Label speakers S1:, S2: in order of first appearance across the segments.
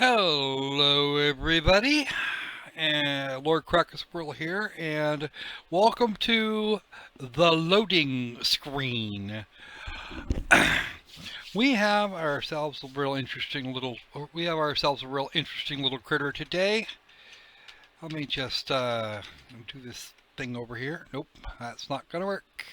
S1: Hello everybody, and Lord Crocosquirrel here, and welcome to the loading screen. We have ourselves a real interesting little critter today. Let me just do this thing over here. Nope, that's not gonna work.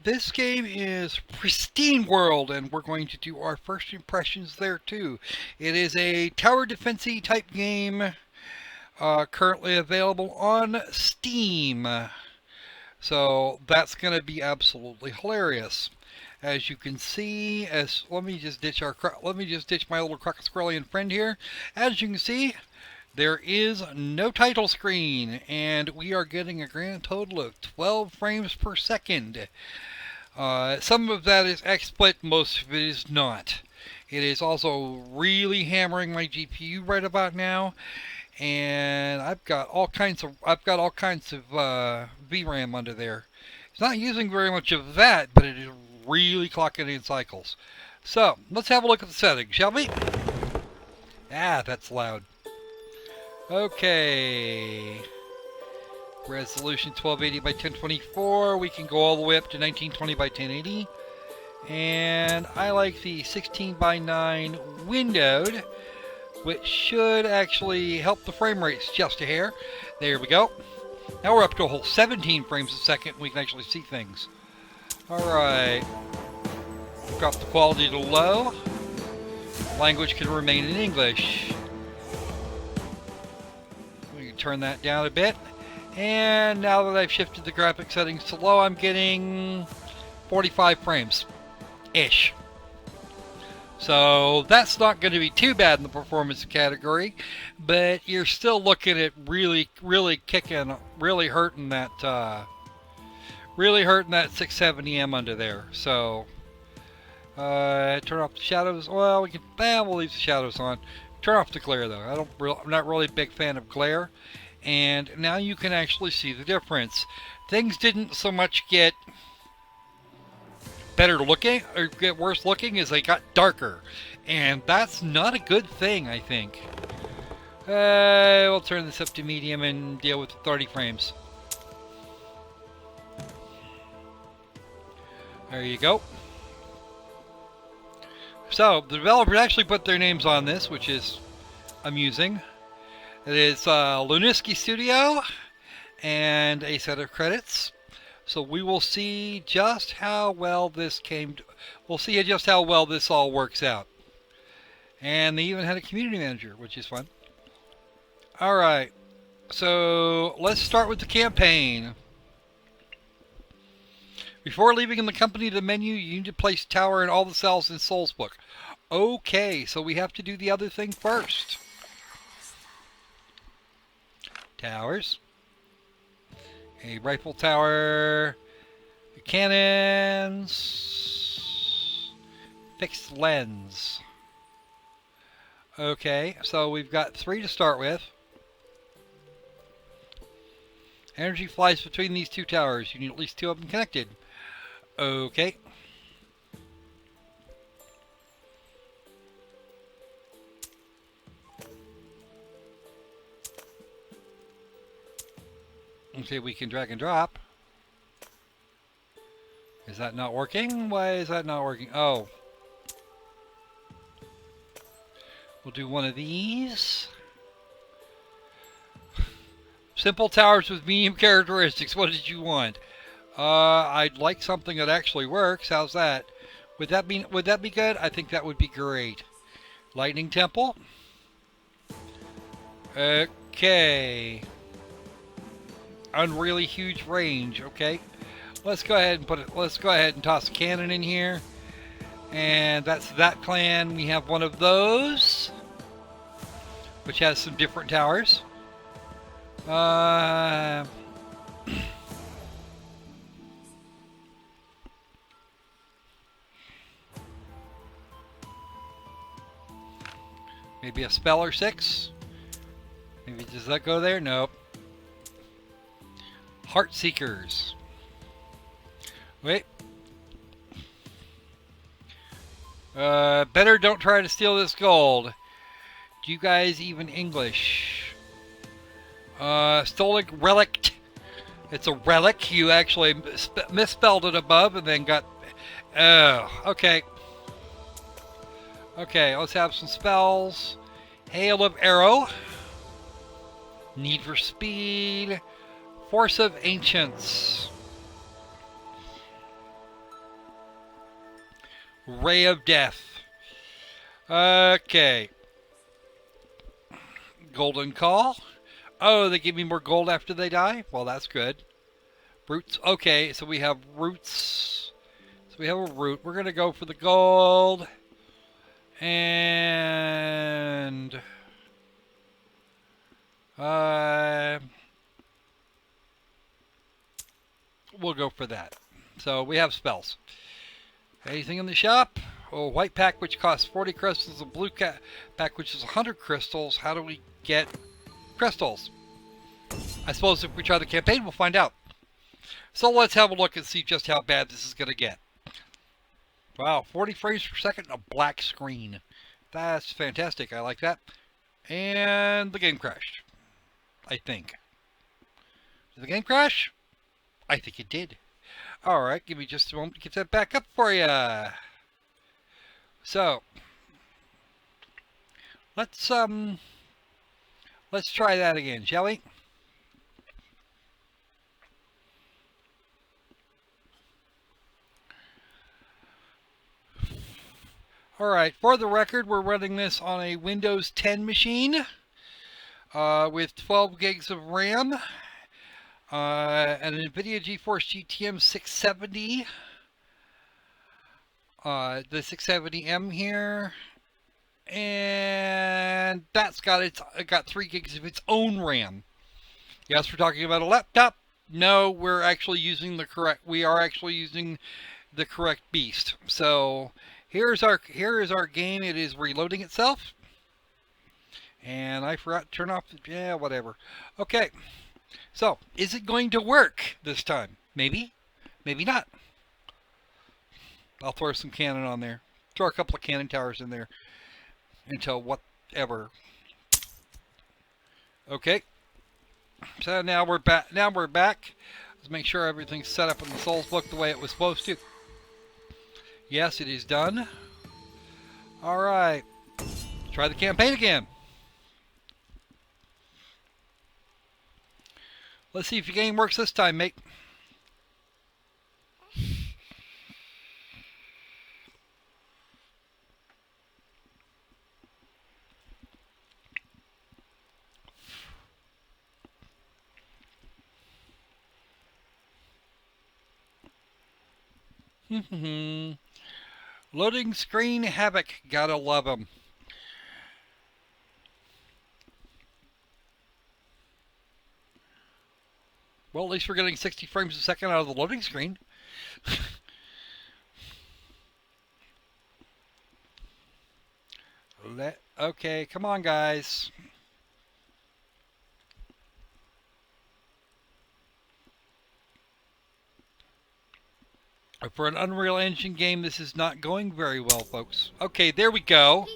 S1: This game is Pristine World, and we're going to do our first impressions there too. It is a tower defense-y type game, currently available on Steam. So that's going to be absolutely hilarious. As you can see, let me just ditch my little Crocosquirrelian friend here. As you can see, there is no title screen, and we are getting a grand total of 12 frames per second. Some of that is XSplit, most of it is not. It is also really hammering my GPU right about now, and I've got all kinds of VRAM under there. It's not using very much of that, but it is really clocking in cycles. So let's have a look at the settings, shall we? Ah, that's loud. Okay. Resolution 1280 by 1024. We can go all the way up to 1920 by 1080. And I like the 16 by 9 windowed, which should actually help the frame rates just a hair. There we go. Now we're up to a whole 17 frames a second. We can actually see things. Alright. Drop the quality to low. Language can remain in English. Turn that down a bit, and now that I've shifted the graphic settings to low, I'm getting 45 frames ish. So that's not going to be too bad in the performance category, but you're still looking at really hurting that 670M under there. So turn off the shadows. Well, we'll leave the shadows on. Turn off the glare though. I'm not really a big fan of glare. And now you can actually see the difference. Things didn't so much get better looking or get worse looking as they got darker. And that's not a good thing, I think. We'll turn this up to medium and deal with 30 frames. There you go. So, the developers actually put their names on this, which is amusing. It is Lunisky Studio and a set of credits. So we will see just how well this all works out. And they even had a community manager, which is fun. Alright, so let's start with the campaign. Before leaving the company, the menu, you need to place tower in all the cells in Soul's book. Okay, so we have to do the other thing first. Towers. A rifle tower. Cannons. Fixed lens. Okay, so we've got 3 to start with. Energy flies between these 2 towers. You need at least 2 of them connected. Okay. Okay, we can drag and drop. Is that not working? Why is that not working? Oh. We'll do one of these. Simple towers with medium characteristics. What did you want? I'd like something that actually works. How's that? Would that be good? I think that would be great. Lightning temple. Okay. Unreally huge range. Okay. Let's go ahead and toss a cannon in here. And that's that clan. We have one of those, which has some different towers. Maybe a spell or 6. Maybe does that go there? Nope. Heart Seekers. Wait. Better don't try to steal this gold. Do you guys even English? Stolen relic. It's a relic. You actually misspelled it above and then got... Oh, okay. Okay, let's have some spells. Hail of Arrow. Need for Speed. Force of Ancients. Ray of Death. Okay. Golden Call. Oh, they give me more gold after they die? Well, that's good. Roots. Okay, so we have roots. So we have a root. We're going to go for the gold. And... we'll go for that. So we have spells. Anything in the shop? Oh, white pack which costs 40 crystals, a blue pack which is 100 crystals. How do we get crystals? I suppose if we try the campaign, we'll find out. So let's have a look and see just how bad this is going to get. Wow, 40 frames per second and a black screen. That's fantastic. I like that. And the game crashed. I think. Did the game crash? I think it did. Alright, give me just a moment to get that back up for you. So, let's try that again, shall we? Alright, for the record, we're running this on a Windows 10 machine with 12 gigs of RAM and an NVIDIA GeForce GTM 670. The 670M here, and that's got 3 gigs of its own RAM. Yes, we're talking about a laptop. No, we're actually using the correct. We are actually using the correct beast. So here is our game. It is reloading itself, and I forgot to turn off. Yeah, whatever. Okay. So is it going to work this time? Maybe, maybe not. I'll throw some cannon on there. Throw a couple of cannon towers in there until whatever. Okay. So now we're back. Let's make sure everything's set up in the Souls book the way it was supposed to. Yes, it is done. All right. Try the campaign again. Let's see if your game works this time, mate. Loading screen havoc. Gotta love them. Well, at least we're getting 60 frames a second out of the loading screen. Okay, come on, guys. For an Unreal Engine game, this is not going very well, folks. Okay, there we go.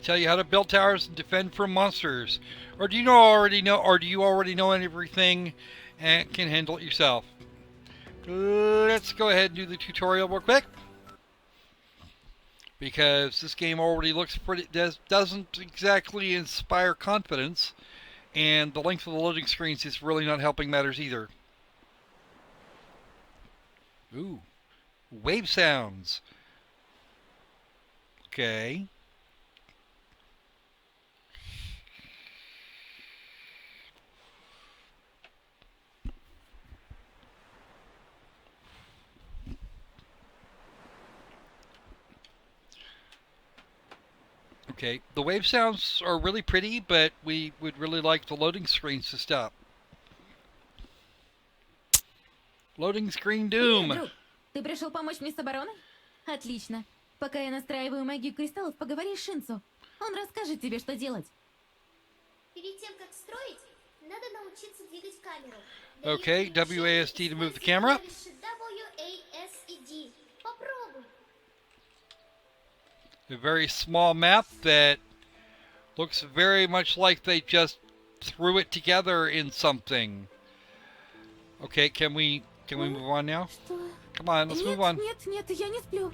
S1: Tell you how to build towers and defend from monsters. Or do you already know everything and can handle it yourself? Let's go ahead and do the tutorial real quick. Because this game already looks pretty, doesn't exactly inspire confidence, and the length of the loading screens is really not helping matters either. Ooh, wave sounds. Okay. Okay, the wave sounds are really pretty, but we would really like the loading screens to stop. Loading screen doom.
S2: Привет, друг. Ты пришел помочь мне с обороной? Отлично. Пока я настраиваю магию кристаллов, поговори с Шинцу. Он расскажет тебе, что делать.
S3: Перед тем, как строить, надо научиться двигать камеру.
S1: Okay, WASD to move the camera.
S3: WASD. Попробуй.
S1: A very small map that looks very much like they just threw it together in something. Okay, can we move on now?
S2: Что?
S1: Come on, let's
S2: Нет,
S1: move on.
S2: нет, нет, я не сплю.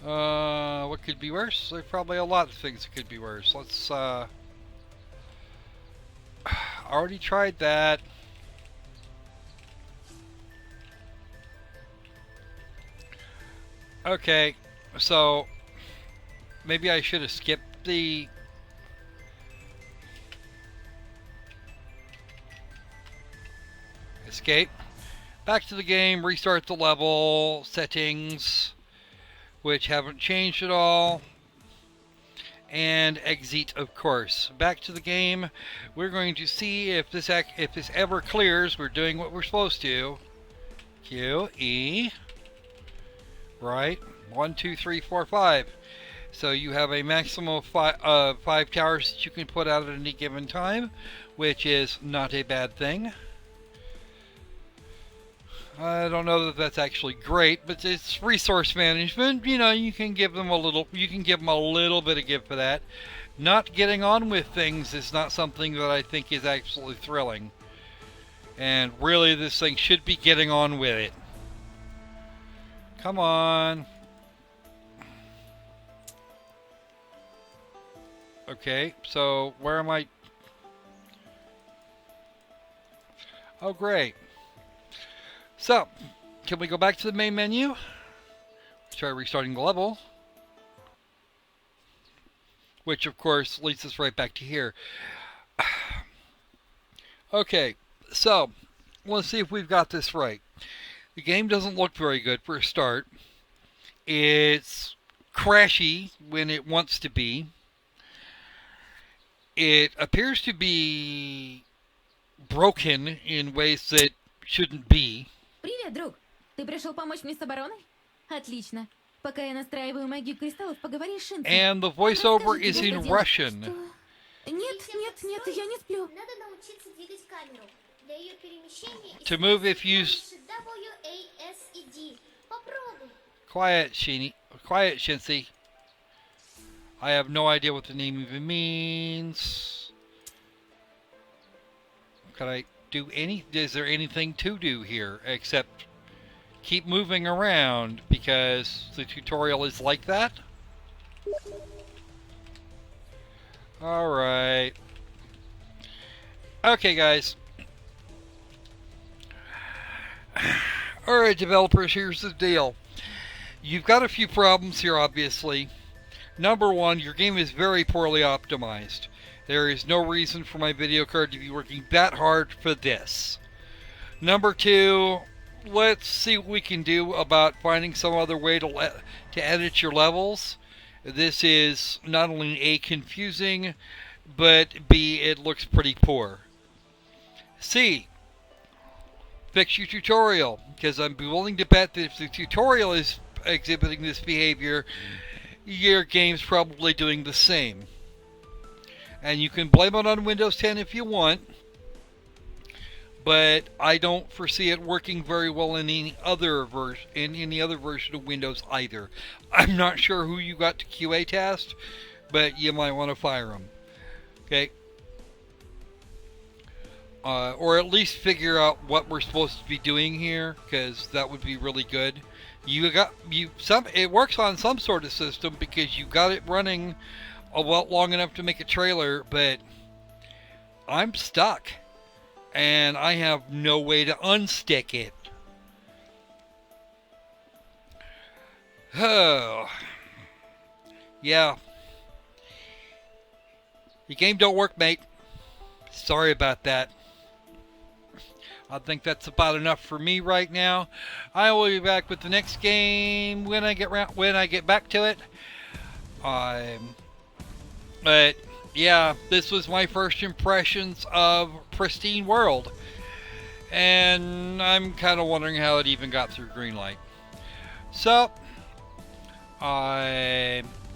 S1: What could be worse? There's probably a lot of things that could be worse. Let's, already tried that. Okay, so maybe I should have skipped the escape. Back to the game, restart the level, settings, which haven't changed at all, and exit, of course. Back to the game. We're going to see if this ever clears. We're doing what we're supposed to. Q, E, right? 1, 2, 3, 4, 5. So you have a maximum of 5 towers that you can put out at any given time, which is not a bad thing. I don't know that that's actually great, but it's resource management. You know, you can give them a little bit of give for that. Not getting on with things is not something that I think is absolutely thrilling. And really, this thing should be getting on with it. Come on. Okay, so where am I? Oh, great. So, can we go back to the main menu? Try restarting the level. Which, of course, leads us right back to here. Okay, so, let's see if we've got this right. The game doesn't look very good for a start. It's crashy when it wants to be. It appears to be broken in ways that shouldn't be.
S2: Привет, друг. Ты пришел помочь мне с обороной? Отлично. Пока я настраиваю магию кристаллов, поговори с Шинцем.
S1: And the voiceover
S2: Расскажи,
S1: is
S2: тебе
S1: in
S2: что делать.
S1: Russian.
S2: Что? Нет, нет, нет, я не сплю.
S3: Надо научиться двигать камеру. Для ее перемещения
S1: To move if used.
S3: WASD. Попробуй.
S1: Quiet, Shincy. I have no idea what the name even means. Could I do is there anything to do here except keep moving around because the tutorial is like that? Alright. Okay, guys. Alright, developers, here's the deal. You've got a few problems here, obviously. Number one, your game is very poorly optimized. There is no reason for my video card to be working that hard for this. Number two, let's see what we can do about finding some other way to edit your levels. This is not only A, confusing, but B, it looks pretty poor. C, fix your tutorial, because I'm willing to bet that if the tutorial is exhibiting this behavior, your game's probably doing the same. And you can blame it on Windows 10 if you want, but I don't foresee it working very well in any other version of Windows either. I'm not sure who you got to QA test, but you might want to fire them. Okay. Or at least figure out what we're supposed to be doing here, because that would be really good. It works on some sort of system because you got it running long enough to make a trailer, but I'm stuck and I have no way to unstick it. Oh, yeah. Your game don't work, mate. Sorry about that. I think that's about enough for me right now. I will be back with the next game when I get back to it. But yeah, this was my first impressions of Pristine World, and I'm kind of wondering how it even got through green light. So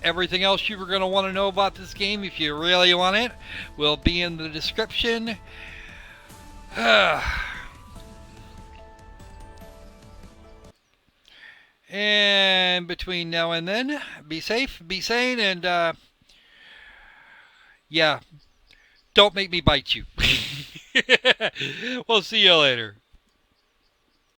S1: Everything else you were going to want to know about this game, if you really want it, will be in the description. And between now and then, be safe, be sane, and yeah, don't make me bite you. We'll see you later.